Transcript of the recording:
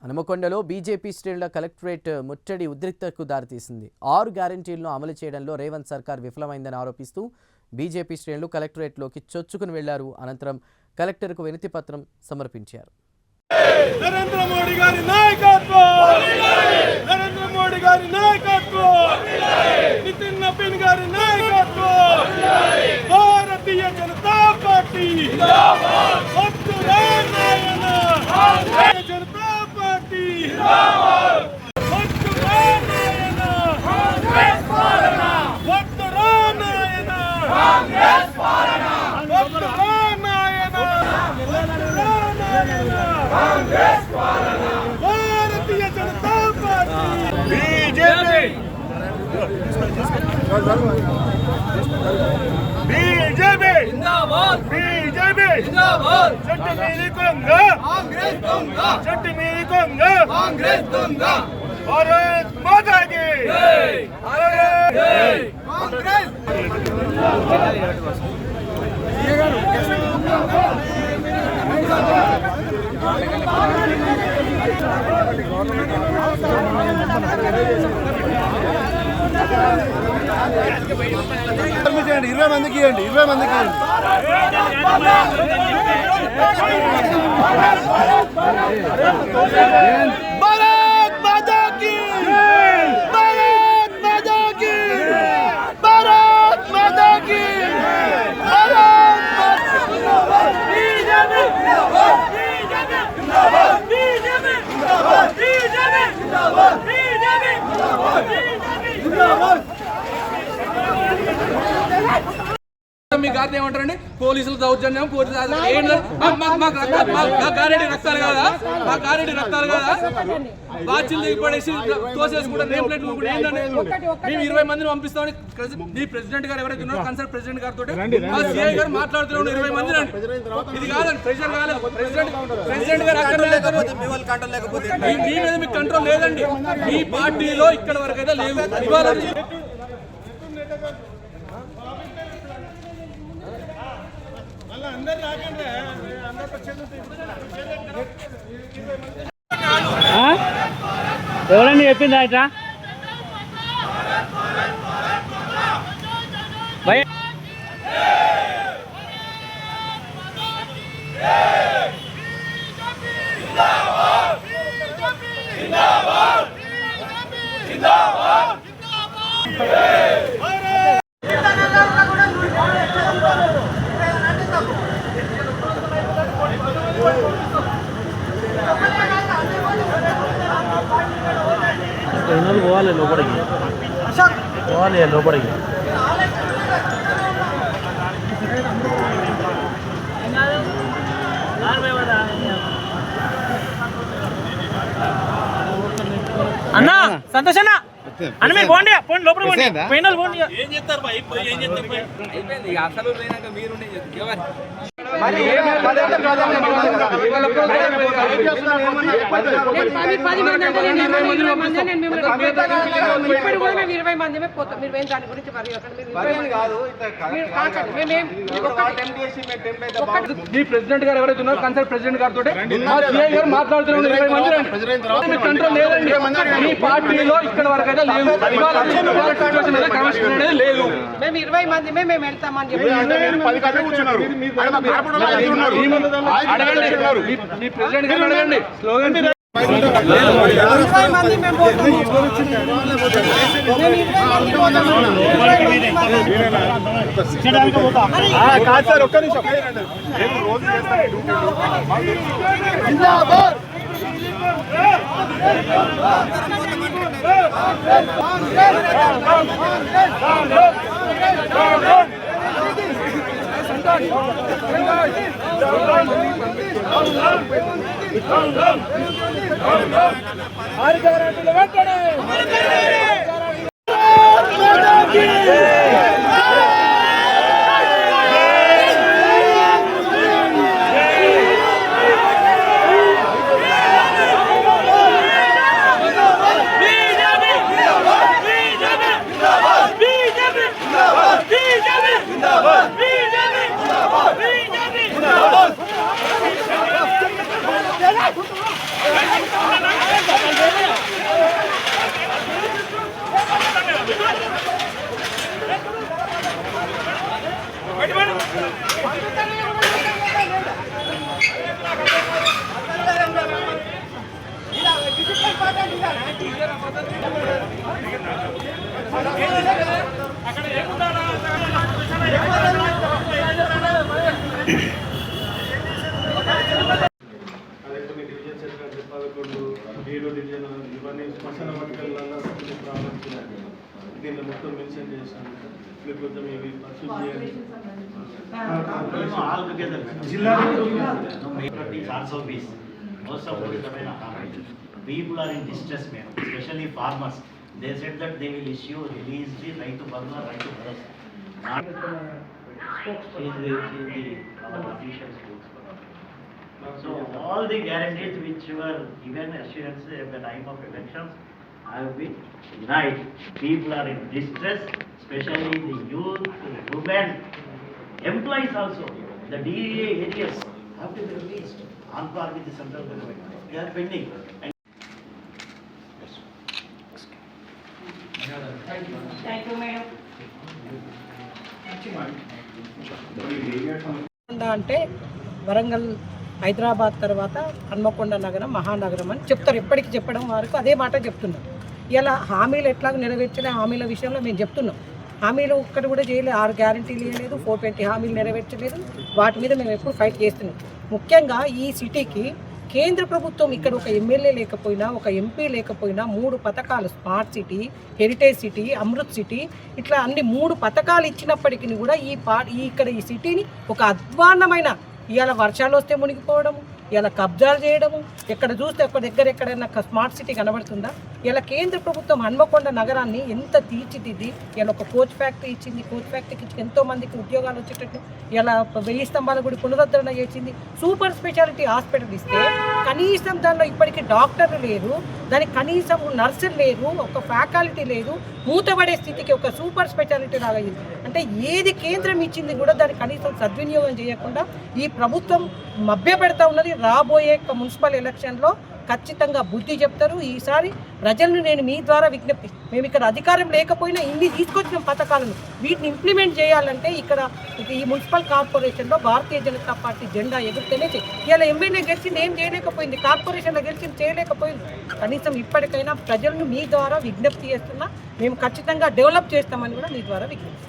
హనుమకొండలో BJP శ్రేణుల collectorate ముట్టడి ఉద్రిక్తతకు దారితీసింది. 6 గ్యారెంటీలను అమలు చేయడంలో రేవంత్ సర్కార్ విఫలమైందని ఆరోపిస్తూ బీజేపీ శ్రేణులు కలెక్టరేట్లోకి చొచ్చుకుని వెళ్లారు. అనంతరం కలెక్టర్కు వినతి పత్రం సమర్పించారు. నరేంద్ర మోడీ గారి నాయకత్వం, నరేంద్ర మోడీ గారి నాయకత్వం, నితిన్ నవీన్ గారి నాయకత్వం, భారతీయ జనతా పార్టీ జిందాబాద్, వద్దు రామాయణ, భారతీయ జనతా పార్టీ జిందాబాద్, వద్దు రామాయణ, కాంగ్రెస్ పాలన, వద్దు రామాయణ, కాంగ్రెస్ పాలన, వద్దు రామాయణ, వద్దు రామాయణ, కాంగ్రెస్ పాలన, Bharatiya Janata party BJP BJP జిందాబాద్, బీజేపీ జిందాబాద్, చెట్టు మీది కొంగ కాంగ్రెస్ దొంగ, చెట్టు మీది కొంగ కాంగ్రెస్ దొంగ, భారత్ మాతా కీ జై, భారత్ జై కాంగ్రెస్. ఇరవై మందికి ఇవ్వండి, 20 మందికి ఇవ్వండి. భారత్ మాతా కీ, భారత్ మాతా కీ, భారత్ మాతా కీ, భారత్ బీజేపీ జిందాబాద్, బీజేపీ జిందాబాద్, బీజేపీ జిందాబాద్, బీజేపీ జిందాబాద్, బీజేపీ జిందాబాద్, బీజేపీ జిందాబాద్. మీ గారిని ఏమంటారండి? పోలీసులు దౌర్జన్యం, గారెడ్డి రక్తాలు కదా, మా గారెడ్డి రక్తాలు కదా, వాచిలు దిగిపడేసి తోసేసుకుంటారు. నేమ్ ప్లేట్ ఏంటంటే మేము 20 మందిని పంపిస్తామని మీ ప్రెసిడెంట్ గారు ఎవరైతే ఉన్నారో కన్సల్ట్ ప్రెసిడెంట్ గారితో మా సిఐ గారు మాట్లాడుతున్నాడు. 20 మంది అండి, ఇది కాదండి, ప్రెసిడెంట్ కాలేదు. ప్రెసిడెంట్ గారు అక్కడ మీ మీద మీకు కంట్రోల్ లేదండి. మీ పార్టీలో ఇక్కడ వరకు అయితే లేవు. ఇవాళ ఎవరండి చెప్పింది ఇట్లా భయ పోవాలి లోపలికి, పోవాలి లోపలికి. అన్నా సంతోష్ అన్న అని మీరు పోండి, పోండి లోపల పోండి, పోయిన పోండి. ఏం చేస్తారు అయిపోయింది అసలు మీరు మీ ప్రెసిడెంట్ గారు ఎవరైతే ఉన్నారో కన్సల్ట్ ప్రెసిడెంట్ గారితో గారు మాట్లాడుతున్నారు. 20 మంది కంట్రోల్ లేదండి. మీ పార్టీలో ఇక్కడ వరకు అయితే లేదు. లేదు మేము 20 మంది మేము వెళ్తామని చెప్పి అడగండి, మీ ప్రెసిడెంట్ గారు అడగండి. స్లోగన్ 20 మంది మేము కాదు సార్, ఒక్క నిమిషం. BJP అదే కొన్ని డివిజన్ సెంటర్ 11 7 డివిజన్ ఇవన్నీ శ్మశాన వాటికల్లో ప్రాబ్లమ్స్ ఉన్నాయి. దీంట్లో మొత్తం మెన్షన్ చేశాను. మీరు కొంచెం ఇవి పర్సూట్ చేయండి. all together. జిల్లా But it's also peace. Most of people are in distress, man, especially farmers. They said that they will issue release the right to burner, right to burst. Not she is our official spokesperson. So all the guarantees which were given assurance at the time of elections have been denied. People are in distress, especially the youth, women, employees also. The DEA areas have to be released on par with the central government. They are pending. And thank you madam. అంటే వరంగల్ హైదరాబాద్ తర్వాత హన్మకొండ నగరం మహానగరం అని చెప్తారు. ఎప్పటికీ చెప్పడం వరకు అదే మాట చెప్తున్నారు. ఇలా హామీలు ఎట్లా నెరవేర్చలే హామీల విషయంలో మేము చెప్తున్నాం. హామీలు ఒక్కటి కూడా చేయలేదు. 6 గ్యారెంటీలు ఇవ్వలేదు, 420 హామీలు నెరవేర్చలేదు. వాటి మీద మేము ఎప్పుడు ఫైట్ చేస్తున్నాం. ముఖ్యంగా ఈ సిటీకి కేంద్ర ప్రభుత్వం ఇక్కడ ఒక ఎమ్మెల్యే లేకపోయినా, ఒక ఎంపీ లేకపోయినా 3 పథకాలు smart city, heritage city, Amrit city ఇట్లా అన్ని 3 పథకాలు ఇచ్చినప్పటికీ కూడా ఇక్కడ ఈ సిటీని ఒక అధ్వాన్నమైన ఇవాళ వర్షాలు వస్తే మునిగిపోవడము, ఇలా కబ్జాలు చేయడము, ఎక్కడ చూస్తే ఒక దగ్గర ఎక్కడైనా స్మార్ట్ సిటీ కనబడుతుందా? ఇలా కేంద్ర ప్రభుత్వం హన్మకొండ నగరాన్ని ఎంత తీర్చిదిద్ది ఇలా ఒక కోచ్ ఫ్యాక్టరీ ఇచ్చింది. కోచ్ ఫ్యాక్టరీకి ఎంతో మందికి ఉద్యోగాలు వచ్చేటట్టు ఇలా 1000 స్తంభాల గుడి పునరుద్ధరణ చేసింది. సూపర్ స్పెషాలిటీ హాస్పిటల్ ఇస్తే కనీసం దానిలో ఇప్పటికీ డాక్టర్లు లేరు, దానికి కనీసం నర్సులు లేరు, ఒక ఫ్యాకల్టీ లేదు, మూతపడే స్థితికి ఒక సూపర్ స్పెషాలిటీ లాగా అయింది. అంటే ఏది కేంద్రం ఇచ్చింది కూడా దాన్ని కనీసం సద్వినియోగం చేయకుండా ఈ ప్రభుత్వం మభ్యపెడతా ఉన్నది. రాబోయే మున్సిపల్ ఎలక్షన్లో ఖచ్చితంగా బుద్ధి చెప్తారు. ఈసారి ప్రజలను నేను మీ ద్వారా విజ్ఞప్తి, మేము ఇక్కడ అధికారం లేకపోయినా ఇన్ని తీసుకొచ్చిన పథకాలను వీటిని ఇంప్లిమెంట్ చేయాలంటే ఇక్కడ ఈ మున్సిపల్ కార్పొరేషన్లో భారతీయ జనతా పార్టీ జెండా ఎగురుతూనే ఇలా ఎమ్మెల్యే గెలిచింది ఏం చేయలేకపోయింది, కార్పొరేషన్లో గెలిచింది చేయలేకపోయింది. కనీసం ఇప్పటికైనా ప్రజలను మీ ద్వారా విజ్ఞప్తి చేస్తున్నా, మేము ఖచ్చితంగా డెవలప్ చేస్తామని కూడా మీ ద్వారా విజ్ఞప్తి.